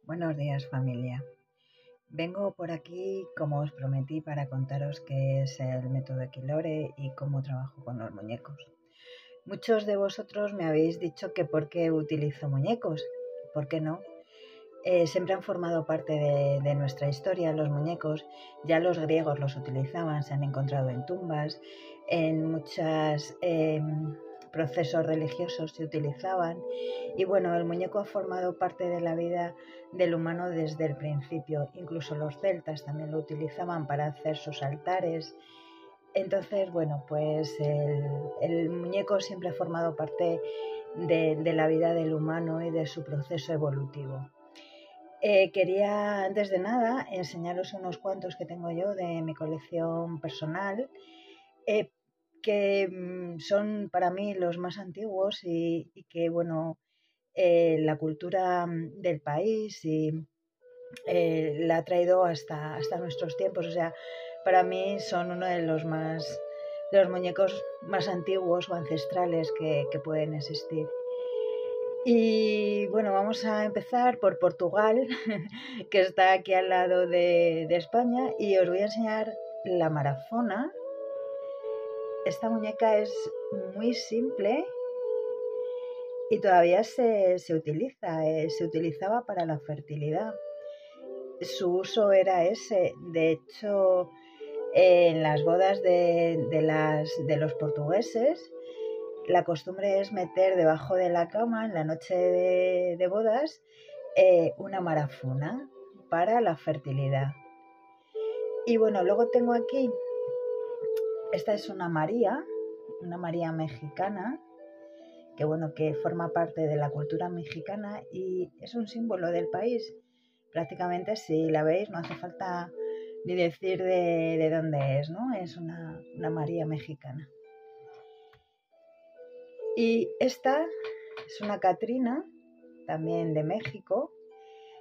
Buenos días, familia. Vengo por aquí, como os prometí, para contaros qué es el método Equilore y cómo trabajo con los muñecos. Muchos de vosotros me habéis dicho que por qué utilizo muñecos. ¿Por qué no? Siempre han formado parte de nuestra historia los muñecos. Ya los griegos los utilizaban, se han encontrado en tumbas, en muchos procesos religiosos se utilizaban. Y bueno, el muñeco ha formado parte de la vida del humano desde el principio. Incluso los celtas también lo utilizaban para hacer sus altares. Entonces, bueno, pues el muñeco siempre ha formado parte de la vida del humano y de su proceso evolutivo. Quería, antes de nada, enseñaros unos cuantos que tengo yo de mi colección personal, que son para mí los más antiguos y que, bueno, la cultura del país y la ha traído hasta nuestros tiempos. O sea, para mí son uno de los muñecos más antiguos o ancestrales que pueden existir. Y bueno, vamos a empezar por Portugal, que está aquí al lado de España, y os voy a enseñar la marafona. Esta muñeca es muy simple y todavía se utiliza, se utilizaba para la fertilidad. Su uso era ese. De hecho, en las bodas de los portugueses, la costumbre es meter debajo de la cama en la noche de bodas una marafona para la fertilidad. Y bueno, luego tengo aquí, esta es una María mexicana, que bueno, que forma parte de la cultura mexicana y es un símbolo del país. Prácticamente, si la veis, no hace falta ni decir de dónde es, ¿no? Es una María mexicana. Y esta es una Catrina, también de México,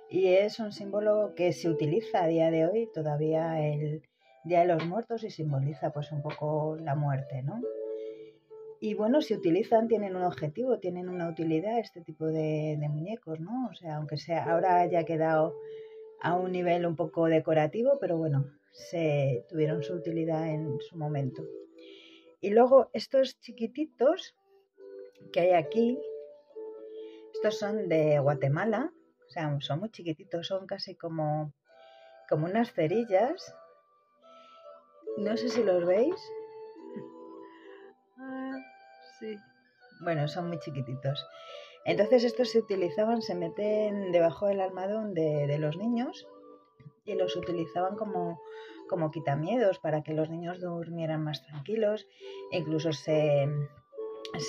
y es un símbolo que se utiliza a día de hoy, todavía el Día de los Muertos, y simboliza pues un poco la muerte, ¿no? Y bueno, se utilizan, tienen un objetivo, tienen una utilidad este tipo de muñecos, ¿no? O sea, aunque sea ahora haya quedado a un nivel un poco decorativo, pero bueno, se tuvieron su utilidad en su momento. Y luego estos chiquititos que hay aquí, estos son de Guatemala, o sea, son muy chiquititos, son casi como unas cerillas. No sé si los veis. Sí. Bueno, son muy chiquititos. Entonces estos se utilizaban, se meten debajo del almohadón de los niños y los utilizaban como quitamiedos para que los niños durmieran más tranquilos. E incluso se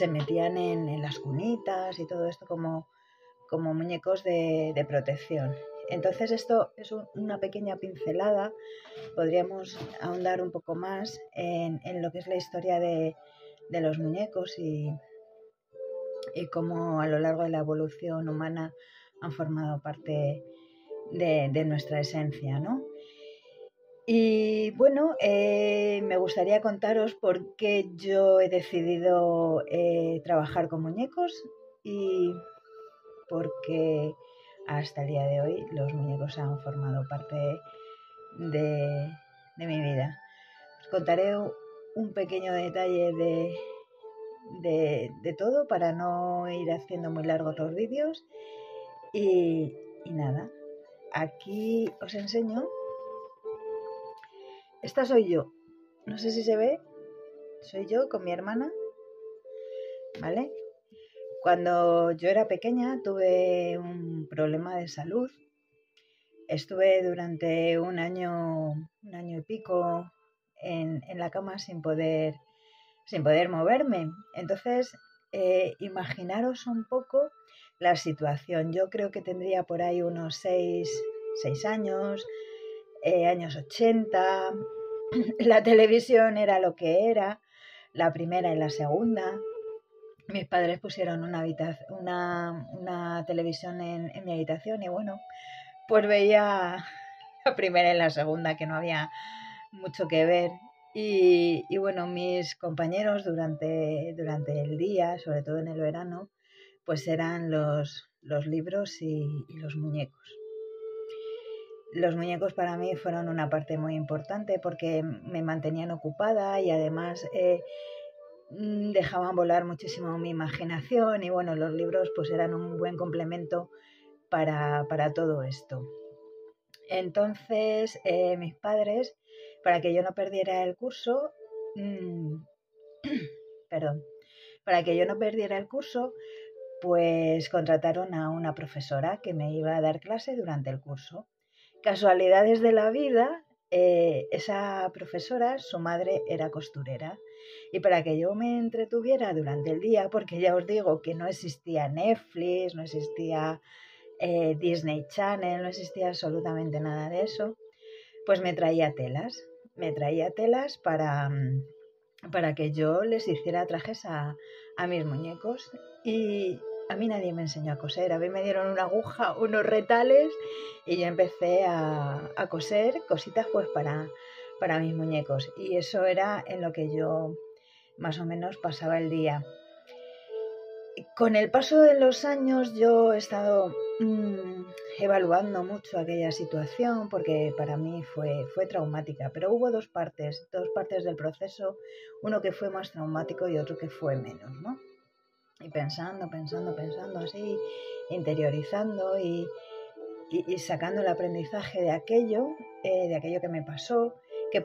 metían en las cunitas y todo esto como muñecos de protección. Entonces esto es una pequeña pincelada. Podríamos ahondar un poco más en lo que es la historia de los muñecos y cómo a lo largo de la evolución humana han formado parte de nuestra esencia, ¿no? Y bueno, me gustaría contaros por qué yo he decidido trabajar con muñecos y porque hasta el día de hoy los muñecos han formado parte de mi vida. Os contaré un pequeño detalle de todo para no ir haciendo muy largos los vídeos y nada, aquí os enseño. Esta soy yo, no sé si se ve, soy yo con mi hermana, ¿vale? Cuando yo era pequeña tuve un problema de salud. Estuve durante un año y pico en la cama sin poder moverme. Entonces, imaginaros un poco la situación. Yo creo que tendría por ahí unos 6 años, años 80. La televisión era lo que era, la primera y la segunda. Mis padres pusieron una televisión en mi habitación y bueno, pues veía la primera y la segunda, que no había mucho que ver. Y bueno, mis compañeros durante el día, sobre todo en el verano, pues eran los libros y los muñecos. Los muñecos para mí fueron una parte muy importante porque me mantenían ocupada y además dejaban volar muchísimo mi imaginación y bueno, los libros pues eran un buen complemento para todo esto. Entonces, mis padres, para que yo no perdiera el curso, perdón, para que yo no perdiera el curso, pues contrataron a una profesora que me iba a dar clase durante el curso. Casualidades de la vida, esa profesora, su madre era costurera. Y para que yo me entretuviera durante el día, porque ya os digo que no existía Netflix, no existía Disney Channel, no existía absolutamente nada de eso, pues me traía telas. Me traía telas para que yo les hiciera trajes a mis muñecos. Y a mí nadie me enseñó a coser. A mí me dieron una aguja, unos retales y yo empecé a coser cositas pues para mis muñecos. Y eso era en lo que yo más o menos pasaba el día. Con el paso de los años yo he estado evaluando mucho aquella situación porque para mí fue traumática, pero hubo dos partes del proceso, uno que fue más traumático y otro que fue menos, ¿no? Y pensando así, interiorizando y sacando el aprendizaje de aquello que me pasó, que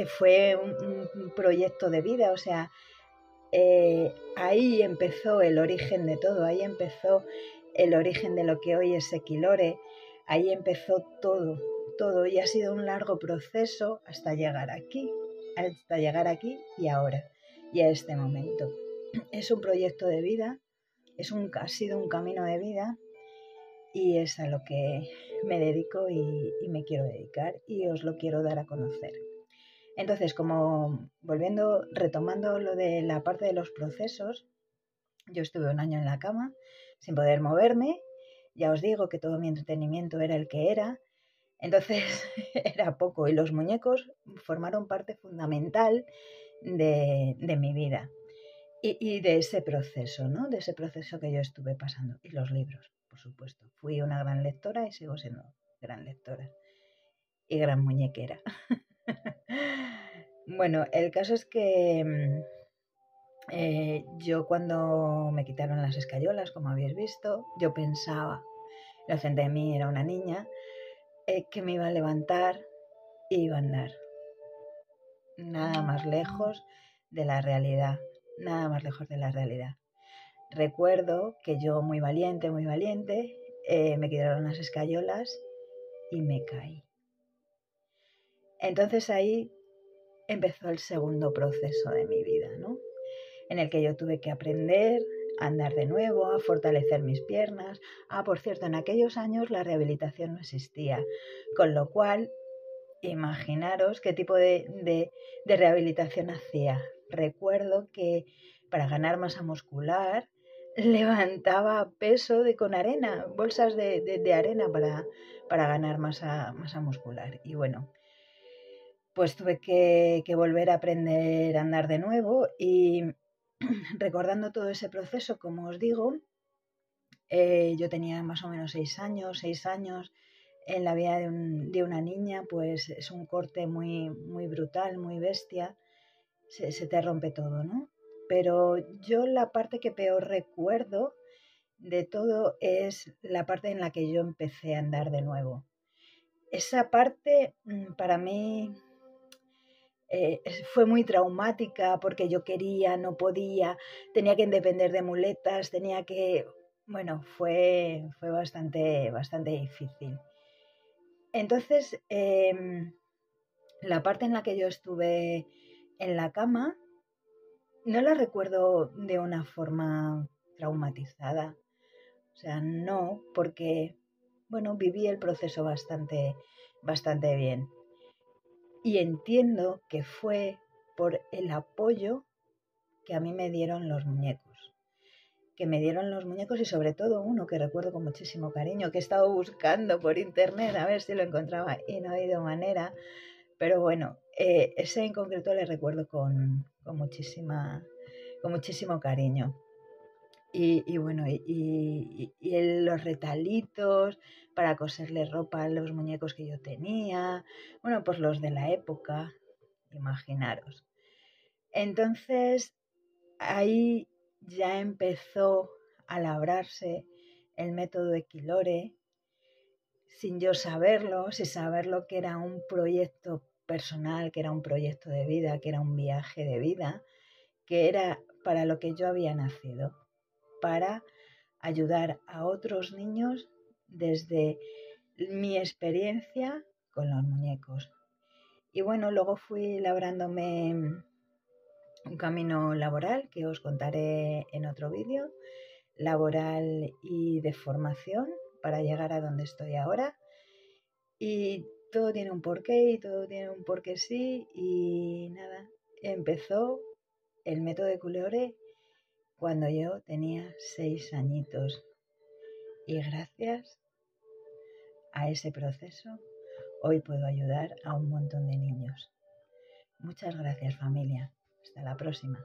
fue un proyecto de vida, o sea, ahí empezó el origen de todo, ahí empezó el origen de lo que hoy es Equilore, ahí empezó todo y ha sido un largo proceso hasta llegar aquí y ahora y a este momento. Es un proyecto de vida, ha sido un camino de vida y es a lo que me dedico y me quiero dedicar y os lo quiero dar a conocer. Entonces, como retomando lo de la parte de los procesos, yo estuve un año en la cama sin poder moverme, ya os digo que todo mi entretenimiento era el que era, entonces era poco y los muñecos formaron parte fundamental de mi vida y de ese proceso, ¿no? De ese proceso que yo estuve pasando. Y los libros, por supuesto. Fui una gran lectora y sigo siendo gran lectora y gran muñequera. Bueno, el caso es que yo cuando me quitaron las escayolas, como habéis visto, yo pensaba, inocente de mí, era una niña, que me iba a levantar e iba a andar. Nada más lejos de la realidad, nada más lejos de la realidad. Recuerdo que yo muy valiente, me quitaron las escayolas y me caí. Entonces ahí empezó el segundo proceso de mi vida, ¿no? En el que yo tuve que aprender a andar de nuevo, a fortalecer mis piernas. Por cierto, en aquellos años la rehabilitación no existía, con lo cual, imaginaros qué tipo de rehabilitación hacía. Recuerdo que para ganar masa muscular levantaba peso con arena, bolsas de arena para ganar masa muscular. Y bueno, pues tuve que volver a aprender a andar de nuevo y recordando todo ese proceso, como os digo, yo tenía más o menos 6 años, en la vida de una niña, pues es un corte muy, muy brutal, muy bestia, se te rompe todo, ¿no? Pero yo la parte que peor recuerdo de todo es la parte en la que yo empecé a andar de nuevo. Esa parte para mí fue muy traumática porque yo quería, no podía, tenía que depender de muletas, bueno, fue bastante difícil. Entonces, la parte en la que yo estuve en la cama, no la recuerdo de una forma traumatizada. O sea, no, porque, bueno, viví el proceso bastante bien. Y entiendo que fue por el apoyo que a mí me dieron los muñecos. Y sobre todo uno que recuerdo con muchísimo cariño, que he estado buscando por internet a ver si lo encontraba y no ha habido manera. Pero bueno, ese en concreto le recuerdo con muchísimo cariño. Los retalitos para coserle ropa a los muñecos que yo tenía, bueno, pues los de la época, imaginaros. Entonces ahí ya empezó a labrarse el método Equilore, sin yo saberlo, sin saberlo que era un proyecto personal, que era un proyecto de vida, que era un viaje de vida, que era para lo que yo había nacido, para ayudar a otros niños desde mi experiencia con los muñecos. Y bueno, luego fui labrándome un camino laboral que os contaré en otro vídeo, laboral y de formación para llegar a donde estoy ahora. Y todo tiene un porqué y todo tiene un porqué sí. Y nada, empezó el método Equilore cuando yo tenía 6 añitos. Y gracias a ese proceso, hoy puedo ayudar a un montón de niños. Muchas gracias, familia. Hasta la próxima.